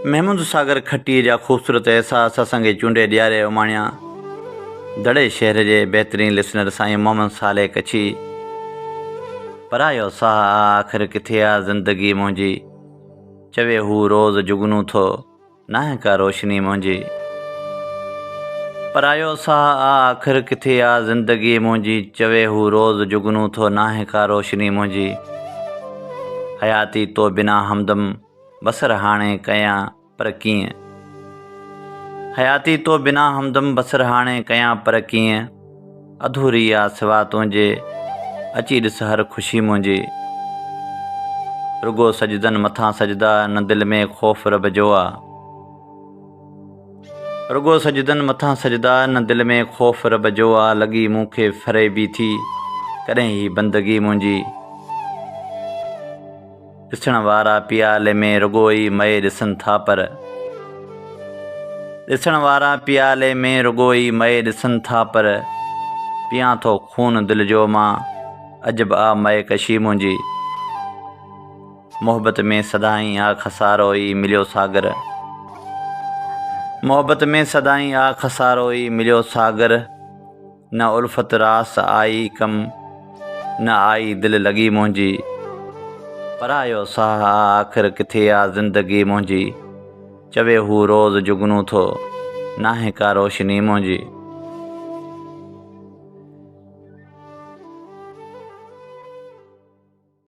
महमूद सागर खट्टी जा ख़ूबसूरत एहसास असांखे चूंडे ॾियारे उमाणिया। दड़े शहर जे बहितरीन लिसनर साईं मोहम्मद साले कच्छी। परायो साह आख़िर किथे आ ज़िंदगी मुंहिंजी, चवे हू रोज़ जुगनू थो नाहे का रोशनी मुंहिंजी। परायो साह आख़िर किथे आ ज़िंदगी मुंहिंजी, चवे हू रोज़ जुगनू थो नाहे का रोशनी मुंहिंजी। हयाती तो बिना हमदम बसर हाणे कयां पर कीअं, हयाती तो बिना हमदम बसर हाणे कयां पर कीअं। अधूरी आ सिवा तुंहिंजे अची ॾिस हर ख़ुशी मुंहिंजी। रुगो सजदनि मथां सजदा न दिलि में ख़ौफ़ रब जो आ, रुगो सजदनि मथां सजदा न दिलि में ख़ौफ़ रब जो आ। लॻी मूंखे फ़रेबी थी कॾहिं ही बंदगी मुंहिंजी। ॾिसण वारा पियाले में रुगो ई मए ॾिसनि था पर, ॾिसण वारा पियाले में रुगो ई मए ॾिसनि था पर, पियां थो खून दिलि जो मां अजब आ मए कशी मुंहिंजी। मोहबत में सदाईं आ खसारो ई मिलियो सागर, मोहबत में सदाईं आ खसारो ई मिलियो सागर। न उल्फत रास आई कम न आई दिलि लॻी मुंहिंजी। परायो साह आख़िर किथे आ ज़िंदगी मुंहिंजी, चवे हू रोज़ जुगनू थो नाहे का रोशनी मुंहिंजी।